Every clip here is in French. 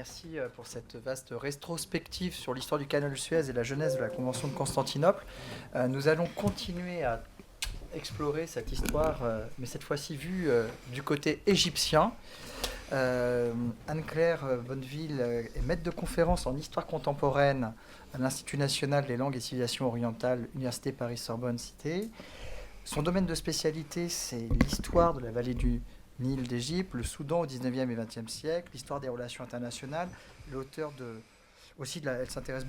merci pour cette vaste rétrospective sur l'histoire du canal de Suez et la genèse de la Convention de Constantinople. Nous allons continuer à explorer cette histoire, mais cette fois-ci vue du côté égyptien. Anne-Claire Bonneville est maître de conférence en histoire contemporaine à l'Institut national des langues et civilisations orientales, Université Paris-Sorbonne Cité. Son domaine de spécialité, c'est l'histoire de la vallée du Nil d'Égypte, le Soudan au 19e et 20e siècle, l'histoire des relations internationales. Elle s'intéresse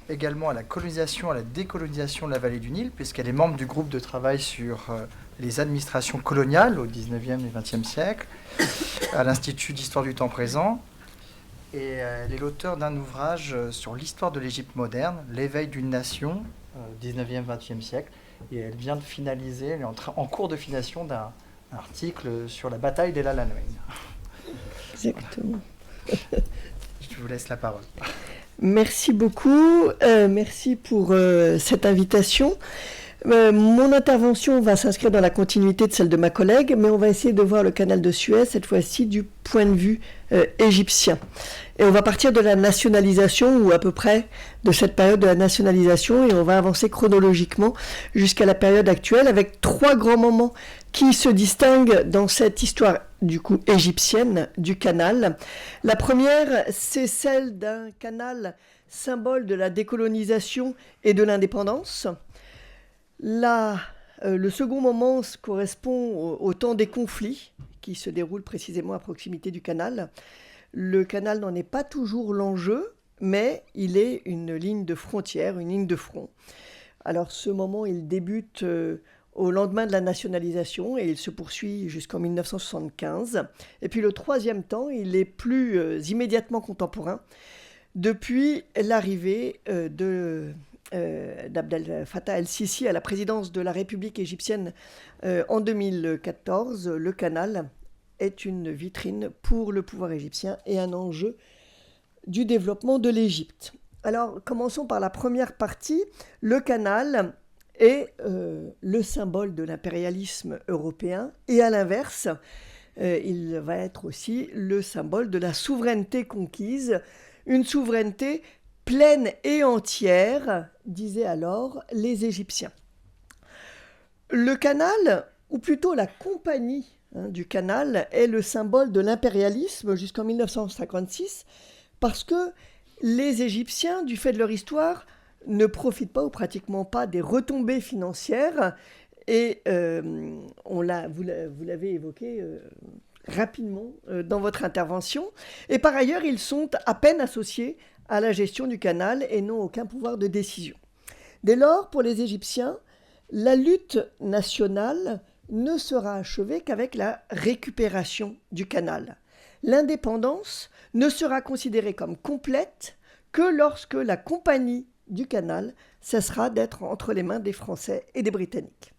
également à la colonisation, à la décolonisation de la vallée du Nil, puisqu'elle est membre du groupe de travail sur les administrations coloniales au 19e et 20e siècle, à l'Institut d'histoire du temps présent. Et elle est l'auteur d'un ouvrage sur l'histoire de l'Égypte moderne, l'éveil d'une nation, 19e, 20e siècle. Et elle vient de finaliser, elle est en cours de finalisation d'un article sur la bataille d'El Alamein. Exactement. Je vous laisse la parole. Merci beaucoup. Merci pour cette invitation. Mon intervention va s'inscrire dans la continuité de celle de ma collègue, mais on va essayer de voir le canal de Suez, cette fois-ci du point de vue égyptien. Et on va partir de la nationalisation, ou à peu près de cette période de la nationalisation, et on va avancer chronologiquement jusqu'à la période actuelle, avec trois grands moments qui se distinguent dans cette histoire, du coup, égyptienne du canal. La première, c'est celle d'un canal symbole de la décolonisation et de l'indépendance. Le second moment correspond au temps des conflits qui se déroulent précisément à proximité du canal. Le canal n'en est pas toujours l'enjeu, mais il est une ligne de frontière, une ligne de front. Alors ce moment, il débute au lendemain de la nationalisation et il se poursuit jusqu'en 1975. Et puis le troisième temps, il est plus immédiatement contemporain depuis l'arrivée d'Abdel Fattah el-Sisi à la présidence de la République égyptienne en 2014. Le canal est une vitrine pour le pouvoir égyptien et un enjeu du développement de l'Égypte. Alors, commençons par la première partie. Le canal est le symbole de l'impérialisme européen et à l'inverse, il va être aussi le symbole de la souveraineté conquise, une souveraineté pleine et entière, disaient alors les Égyptiens. Le canal, ou plutôt la compagnie du canal, est le symbole de l'impérialisme jusqu'en 1956, parce que les Égyptiens, du fait de leur histoire, ne profitent pas ou pratiquement pas des retombées financières, et vous l'avez évoqué rapidement dans votre intervention, et par ailleurs, ils sont à peine associés à la gestion du canal et n'ont aucun pouvoir de décision. Dès lors, pour les Égyptiens, la lutte nationale ne sera achevée qu'avec la récupération du canal. L'indépendance ne sera considérée comme complète que lorsque la compagnie du canal cessera d'être entre les mains des Français et des Britanniques.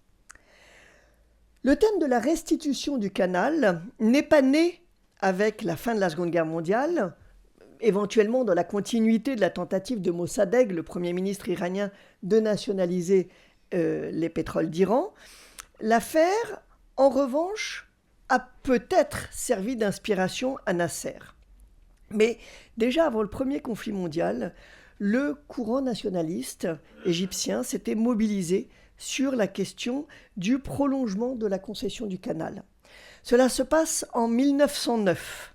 Le thème de la restitution du canal n'est pas né avec la fin de la Seconde Guerre mondiale, éventuellement dans la continuité de la tentative de Mossadegh, le Premier ministre iranien, de nationaliser les pétroles d'Iran. L'affaire, en revanche, a peut-être servi d'inspiration à Nasser. Mais déjà avant le premier conflit mondial, le courant nationaliste égyptien s'était mobilisé sur la question du prolongement de la concession du canal. Cela se passe en 1909.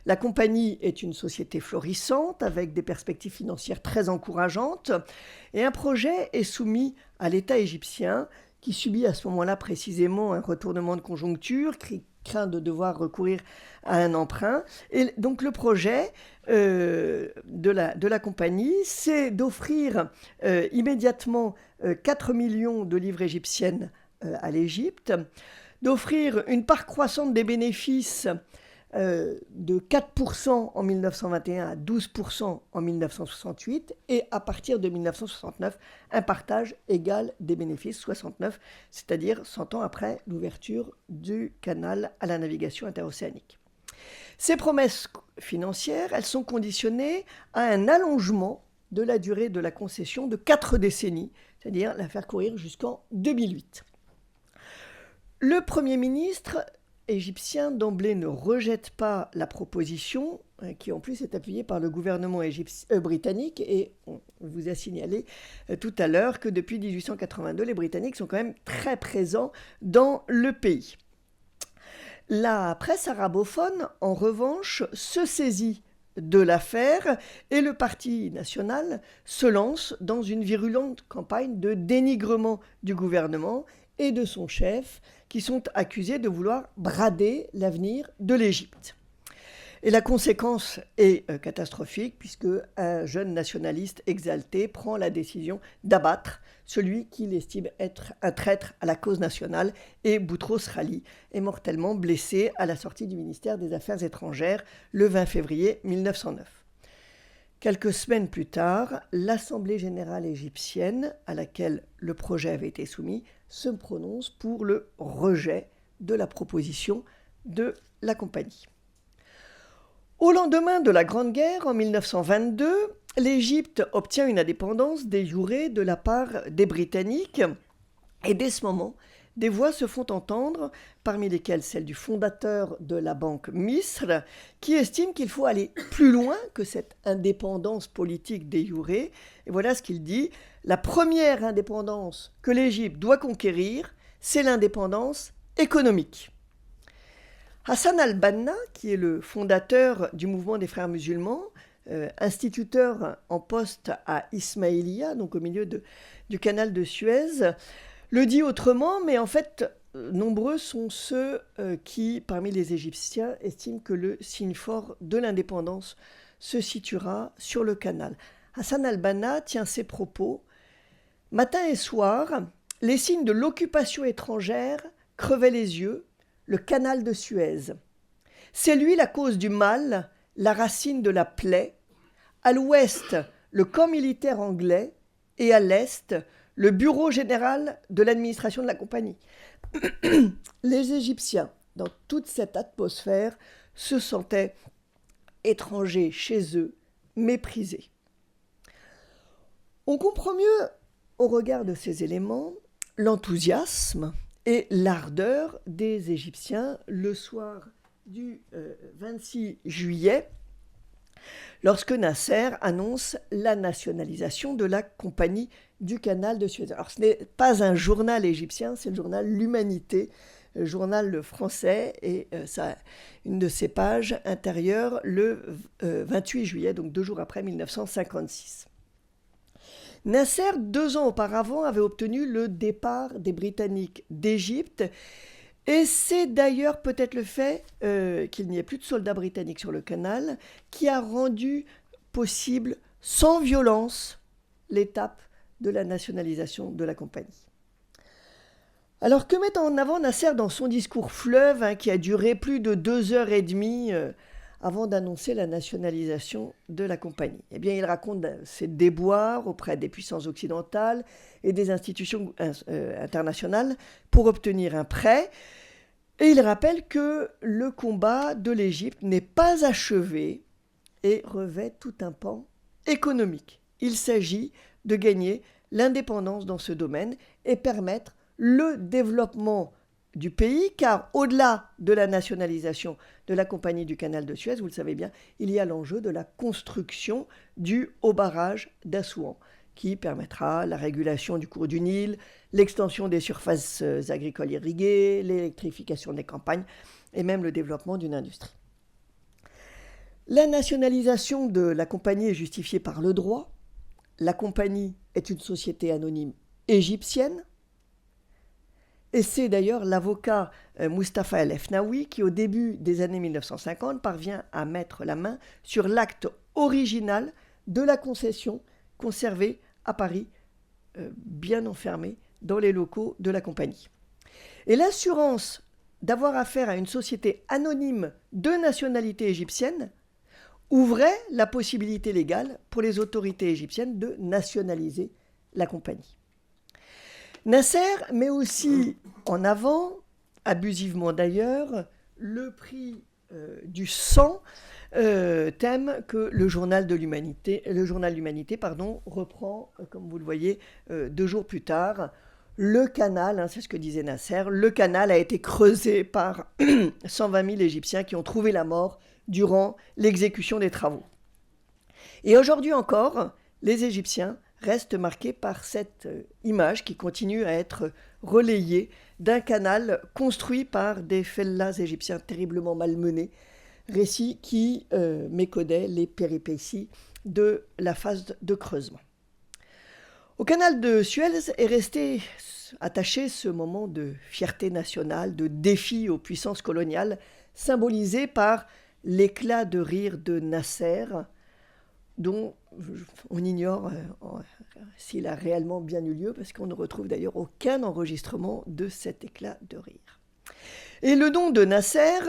La compagnie est une société florissante avec des perspectives financières très encourageantes et un projet est soumis à l'État égyptien qui subit à ce moment-là précisément un retournement de conjoncture, qui craint de devoir recourir à un emprunt. Et donc le projet de la compagnie, c'est d'offrir immédiatement 4 millions de livres égyptiennes à l'Égypte, d'offrir une part croissante des bénéfices de 4% en 1921 à 12% en 1968 et à partir de 1969, un partage égal des bénéfices, 69, c'est-à-dire 100 ans après l'ouverture du canal à la navigation interocéanique. Ces promesses financières, elles sont conditionnées à un allongement de la durée de la concession de 4 décennies, c'est-à-dire la faire courir jusqu'en 2008. Le Premier ministre égyptien d'emblée ne rejette pas la proposition qui en plus est appuyé par le gouvernement britannique. Et on vous a signalé tout à l'heure que depuis 1882, les Britanniques sont quand même très présents dans le pays. La presse arabophone, en revanche, se saisit de l'affaire et le Parti national se lance dans une virulente campagne de dénigrement du gouvernement et de son chef, qui sont accusés de vouloir brader l'avenir de l'Égypte. Et la conséquence est catastrophique, puisque un jeune nationaliste exalté prend la décision d'abattre celui qu'il estime être un traître à la cause nationale, et Boutros Ghali est mortellement blessé à la sortie du ministère des Affaires étrangères le 20 février 1909. Quelques semaines plus tard, l'Assemblée générale égyptienne, à laquelle le projet avait été soumis, se prononce pour le rejet de la proposition de la compagnie. Au lendemain de la Grande Guerre, en 1922, l'Égypte obtient une indépendance de jure de la part des Britanniques. Et dès ce moment, des voix se font entendre, parmi lesquelles celle du fondateur de la banque Misr, qui estime qu'il faut aller plus loin que cette indépendance politique de jure. Et voilà ce qu'il dit: la première indépendance que l'Égypte doit conquérir, c'est l'indépendance économique. Hassan al-Banna, qui est le fondateur du mouvement des frères musulmans, instituteur en poste à Ismaïlia, donc au milieu du canal de Suez, le dit autrement, mais en fait, nombreux sont ceux qui, parmi les Égyptiens, estiment que le signe fort de l'indépendance se situera sur le canal. Hassan al-Banna tient ses propos: « Matin et soir, les signes de l'occupation étrangère crevaient les yeux, le canal de Suez. C'est lui la cause du mal, la racine de la plaie. À l'ouest, le camp militaire anglais, et à l'est, le bureau général de l'administration de la compagnie. » Les Égyptiens, dans toute cette atmosphère, se sentaient étrangers chez eux, méprisés. On comprend mieux, au regard de ces éléments, l'enthousiasme et l'ardeur des Égyptiens le soir du 26 juillet, lorsque Nasser annonce la nationalisation de la compagnie du canal de Suez. Alors ce n'est pas un journal égyptien, c'est le journal L'Humanité, journal français, et une de ses pages intérieures le 28 juillet, donc 2 jours après 1956. Nasser, 2 ans auparavant, avait obtenu le départ des Britanniques d'Égypte, et c'est d'ailleurs peut-être le fait qu'il n'y ait plus de soldats britanniques sur le canal qui a rendu possible, sans violence, l'étape de la nationalisation de la compagnie. Alors que met en avant Nasser dans son discours fleuve, qui a duré plus de 2h30 avant d'annoncer la nationalisation de la compagnie? Eh bien, il raconte ses déboires auprès des puissances occidentales et des institutions internationales pour obtenir un prêt. Et il rappelle que le combat de l'Égypte n'est pas achevé et revêt tout un pan économique. Il s'agit de gagner l'indépendance dans ce domaine et permettre le développement du pays, car au-delà de la nationalisation de la compagnie du canal de Suez, vous le savez bien, il y a l'enjeu de la construction du haut barrage d'Assouan, qui permettra la régulation du cours du Nil, l'extension des surfaces agricoles irriguées, l'électrification des campagnes et même le développement d'une industrie. La nationalisation de la compagnie est justifiée par le droit. La compagnie est une société anonyme égyptienne. Et c'est d'ailleurs l'avocat Mustapha El Efnaoui qui, au début des années 1950, parvient à mettre la main sur l'acte original de la concession conservé à Paris, bien enfermé dans les locaux de la compagnie. Et l'assurance d'avoir affaire à une société anonyme de nationalité égyptienne ouvrait la possibilité légale pour les autorités égyptiennes de nationaliser la compagnie. Nasser met aussi en avant, abusivement d'ailleurs, le prix du sang, thème que le journal L'Humanité reprend, comme vous le voyez, 2 jours plus tard. Le canal, c'est ce que disait Nasser, le canal a été creusé par 120 000 Égyptiens qui ont trouvé la mort durant l'exécution des travaux. Et aujourd'hui encore, les Égyptiens restent marqués par cette image qui continue à être relayée d'un canal construit par des fellahs égyptiens terriblement malmenés, récit qui méconnaît les péripéties de la phase de creusement. Au canal de Suez est resté attaché ce moment de fierté nationale, de défi aux puissances coloniales, symbolisé par l'éclat de rire de Nasser, dont on ignore s'il a réellement bien eu lieu, parce qu'on ne retrouve d'ailleurs aucun enregistrement de cet éclat de rire. Et le don de Nasser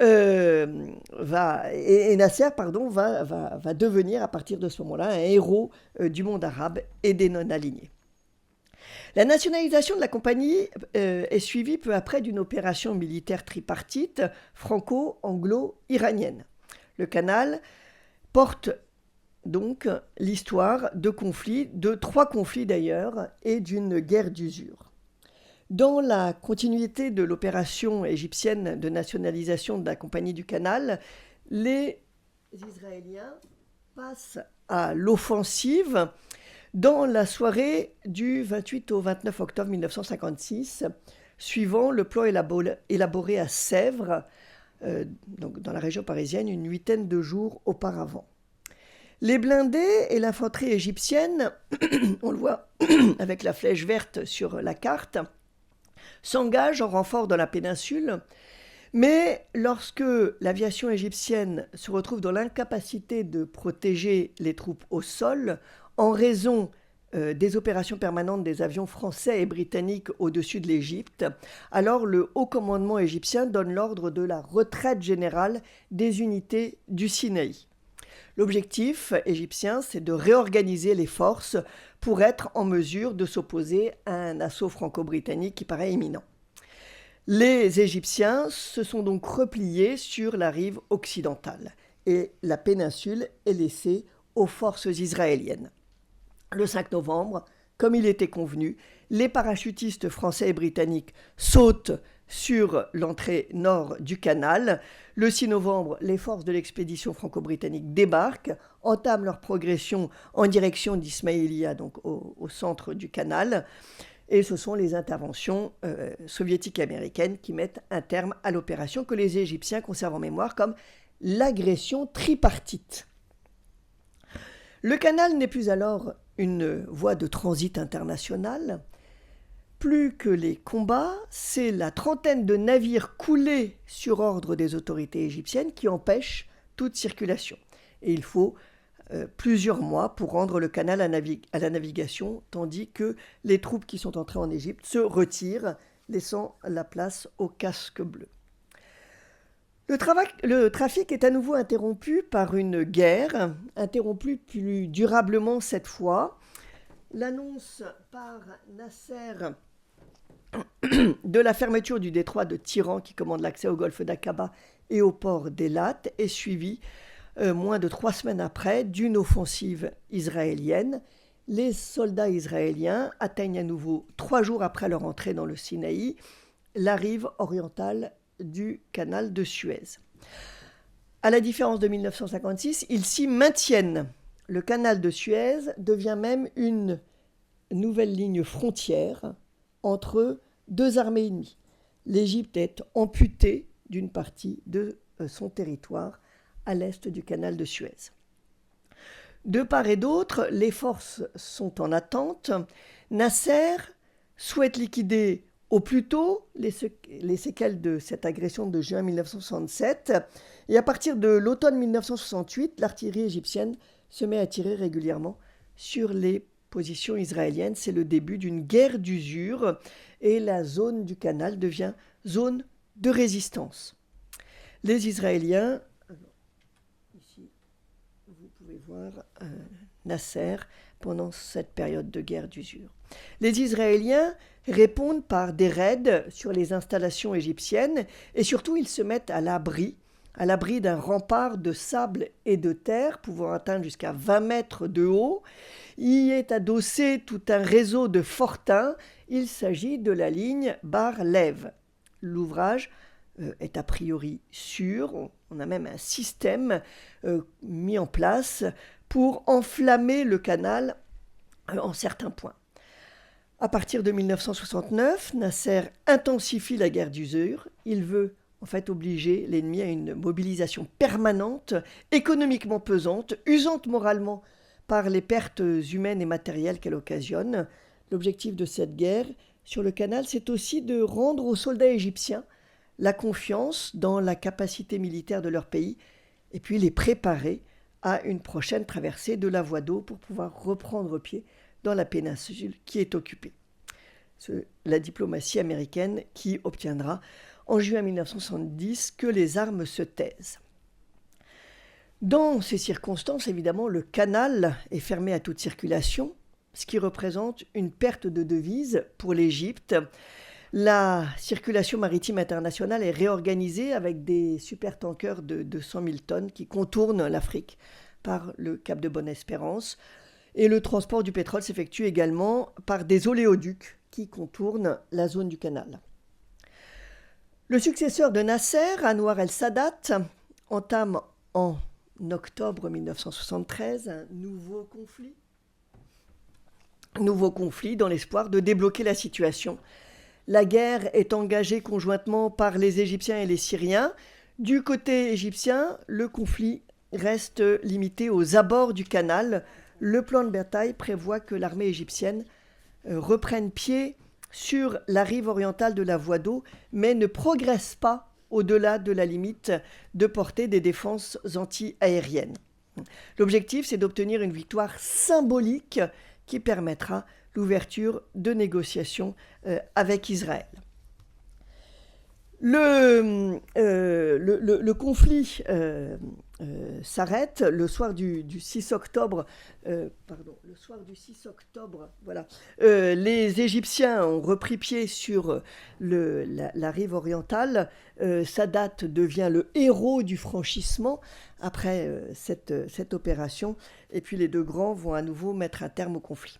va devenir à partir de ce moment-là un héros du monde arabe et des non-alignés. La nationalisation de la compagnie est suivie peu après d'une opération militaire tripartite franco-anglo-iranienne. Le canal porte donc l'histoire de conflits, de 3 conflits d'ailleurs, et d'une guerre d'usure. Dans la continuité de l'opération égyptienne de nationalisation de la Compagnie du Canal, les Israéliens passent à l'offensive dans la soirée du 28 au 29 octobre 1956, suivant le plan élaboré à Sèvres, donc dans la région parisienne, une 8aine de jours auparavant. Les blindés et l'infanterie égyptienne, on le voit avec la flèche verte sur la carte, s'engagent en renfort dans la péninsule, mais lorsque l'aviation égyptienne se retrouve dans l'incapacité de protéger les troupes au sol, en raison des opérations permanentes des avions français et britanniques au-dessus de l'Égypte, alors le haut commandement égyptien donne l'ordre de la retraite générale des unités du Sinaï. L'objectif égyptien, c'est de réorganiser les forces pour être en mesure de s'opposer à un assaut franco-britannique qui paraît imminent. Les Égyptiens se sont donc repliés sur la rive occidentale et la péninsule est laissée aux forces israéliennes. Le 5 novembre, comme il était convenu, les parachutistes français et britanniques sautent sur l'entrée nord du canal. Le 6 novembre, les forces de l'expédition franco-britannique débarquent, entament leur progression en direction d'Ismaïlia, donc au centre du canal. Et ce sont les interventions soviétiques et américaines qui mettent un terme à l'opération que les Égyptiens conservent en mémoire comme l'agression tripartite. Le canal n'est plus alors une voie de transit international. Plus que les combats, c'est la trentaine de navires coulés sur ordre des autorités égyptiennes qui empêchent toute circulation. Et il faut plusieurs mois pour rendre le canal à la navigation, tandis que les troupes qui sont entrées en Égypte se retirent, laissant la place aux casques bleus. Le trafic est à nouveau interrompu par une guerre, interrompue plus durablement cette fois. L'annonce par Nasser de la fermeture du détroit de Tiran qui commande l'accès au golfe d'Aqaba et au port d'Eilat est suivie moins de 3 semaines après d'une offensive israélienne. Les soldats israéliens atteignent à nouveau 3 jours après leur entrée dans le Sinaï la rive orientale du canal de Suez. À la différence de 1956, ils s'y maintiennent. Le canal de Suez devient même une nouvelle ligne frontière entre 2 armées ennemies. L'Égypte est amputée d'une partie de son territoire à l'est du canal de Suez. De part et d'autre, les forces sont en attente. Nasser souhaite liquider au plus tôt les séquelles de cette agression de juin 1967. Et à partir de l'automne 1968, l'artillerie égyptienne se met à tirer régulièrement sur les positions israéliennes. C'est le début d'une guerre d'usure et la zone du canal devient zone de résistance. Les Israéliens, ici vous pouvez voir Nasser pendant cette période de guerre d'usure. Les Israéliens répondent par des raids sur les installations égyptiennes et surtout ils se mettent à l'abri d'un rempart de sable et de terre pouvant atteindre jusqu'à 20 mètres de haut. Y est adossé tout un réseau de fortins. Il s'agit de la ligne Bar-Lev. L'ouvrage est a priori sûr. On a même un système mis en place pour enflammer le canal en certains points. À partir de 1969, Nasser intensifie la guerre d'usure. Il veut en fait obliger l'ennemi à une mobilisation permanente, économiquement pesante, usante moralement par les pertes humaines et matérielles qu'elle occasionne. L'objectif de cette guerre sur le canal, c'est aussi de rendre aux soldats égyptiens la confiance dans la capacité militaire de leur pays et puis les préparer à une prochaine traversée de la voie d'eau pour pouvoir reprendre pied dans la péninsule qui est occupée. C'est la diplomatie américaine qui obtiendra en juin 1970 que les armes se taisent. Dans ces circonstances, évidemment, le canal est fermé à toute circulation, ce qui représente une perte de devises pour l'Égypte. La circulation maritime internationale est réorganisée avec des supertankers de 100 000 tonnes qui contournent l'Afrique par le cap de Bonne-Espérance. Et le transport du pétrole s'effectue également par des oléoducs qui contournent la zone du canal. Le successeur de Nasser, Anwar el-Sadat, entame en octobre 1973 un nouveau conflit dans l'espoir de débloquer la situation. La guerre est engagée conjointement par les Égyptiens et les Syriens. Du côté égyptien, le conflit reste limité aux abords du canal. Le plan de bataille prévoit que l'armée égyptienne reprenne pied sur la rive orientale de la voie d'eau, mais ne progresse pas au-delà de la limite de portée des défenses anti-aériennes. L'objectif, c'est d'obtenir une victoire symbolique qui permettra l'ouverture de négociations avec Israël. Le conflit s'arrête le soir du 6 octobre. Voilà. Les Égyptiens ont repris pied sur la rive orientale. Sadat devient le héros du franchissement après cette opération. Et puis les deux grands vont à nouveau mettre un terme au conflit.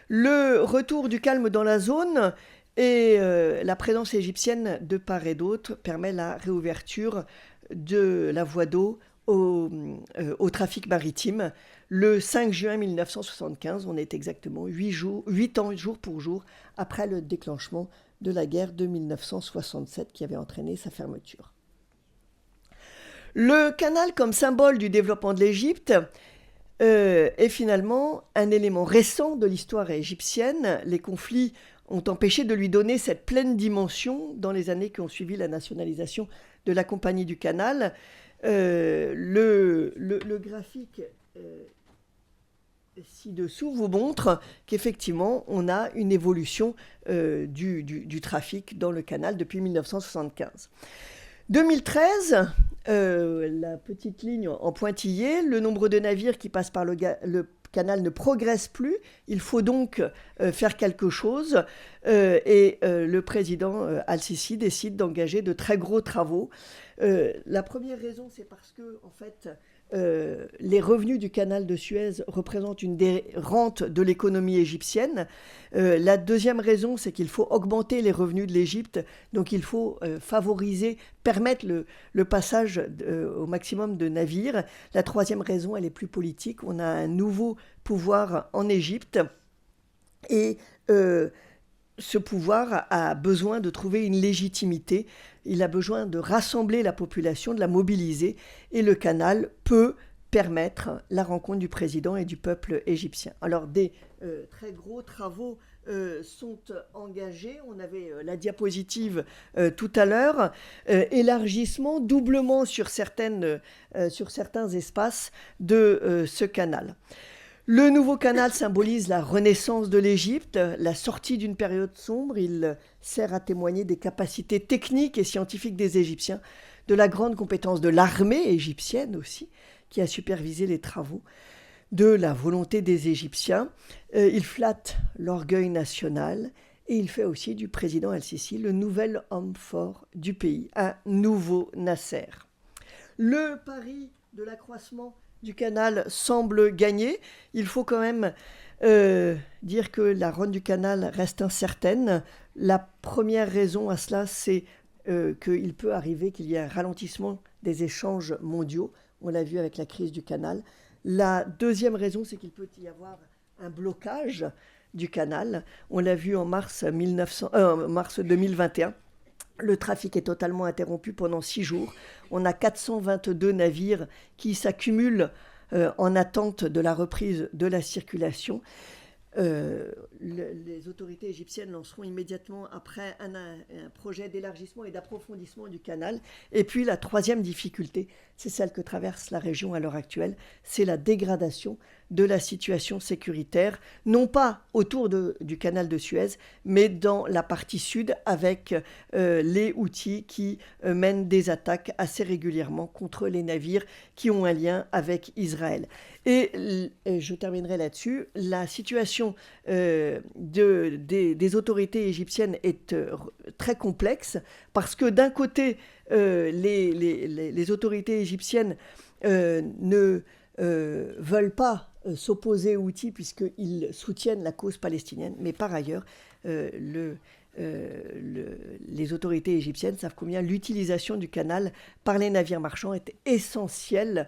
Le retour du calme dans la zone et la présence égyptienne de part et d'autre permet la réouverture de la voie d'eau au trafic maritime. Le 5 juin 1975, on est exactement 8 ans jour pour jour après le déclenchement de la guerre de 1967 qui avait entraîné sa fermeture. Le canal comme symbole du développement de l'Égypte est finalement un élément récent de l'histoire égyptienne. Les conflits ont empêché de lui donner cette pleine dimension dans les années qui ont suivi la nationalisation de la Compagnie du Canal. Le graphique ci-dessous vous montre qu'effectivement, on a une évolution du trafic dans le canal depuis 1975. 2013, la petite ligne en pointillé, le nombre de navires qui passent par le canal ne progresse plus. Il faut donc faire quelque chose. Et le président Al-Sisi décide d'engager de très gros travaux. La première raison, c'est parce que, en fait, les revenus du canal de Suez représentent une des rentes de l'économie égyptienne. La deuxième raison, c'est qu'il faut augmenter les revenus de l'Égypte. Donc il faut permettre le passage au maximum de navires. La troisième raison, elle est plus politique. On a un nouveau pouvoir en Égypte et ce pouvoir a besoin de trouver une légitimité. Il a besoin de rassembler la population, de la mobiliser, et le canal peut permettre la rencontre du président et du peuple égyptien. Alors des très gros travaux sont engagés. On avait la diapositive tout à l'heure. Élargissement, doublement sur certains espaces de ce canal. Le nouveau canal symbolise la renaissance de l'Égypte, la sortie d'une période sombre. Il sert à témoigner des capacités techniques et scientifiques des Égyptiens, de la grande compétence de l'armée égyptienne aussi, qui a supervisé les travaux, de la volonté des Égyptiens. Il flatte l'orgueil national et il fait aussi du président El-Sisi le nouvel homme fort du pays, un nouveau Nasser. Le pari de l'accroissement du canal semble gagner. Il faut quand même dire que la ronde du canal reste incertaine. La première raison à cela, c'est qu'il peut arriver qu'il y ait un ralentissement des échanges mondiaux. On l'a vu avec la crise du canal. La deuxième raison, c'est qu'il peut y avoir un blocage du canal. On l'a vu en mars 2021. Le trafic est totalement interrompu pendant 6 jours. On a 422 navires qui s'accumulent en attente de la reprise de la circulation. Les autorités égyptiennes lanceront immédiatement après un projet d'élargissement et d'approfondissement du canal. Et puis la troisième difficulté, c'est celle que traverse la région à l'heure actuelle, c'est la dégradation de la situation sécuritaire, non pas autour du canal de Suez, mais dans la partie sud avec les Houthis qui mènent des attaques assez régulièrement contre les navires qui ont un lien avec Israël. Et je terminerai là-dessus, la situation des autorités égyptiennes est très complexe parce que d'un côté, les autorités égyptiennes ne veulent pas s'opposer aux Houthis puisqu'ils soutiennent la cause palestinienne, mais par ailleurs, les autorités égyptiennes savent combien l'utilisation du canal par les navires marchands est essentielle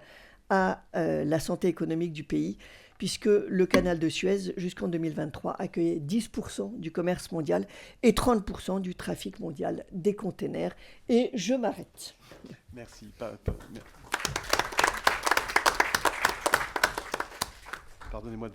à la santé économique du pays, puisque le canal de Suez, jusqu'en 2023, accueillait 10% du commerce mondial et 30% du trafic mondial des containers. Et je m'arrête. Merci. Pardonnez-moi de vous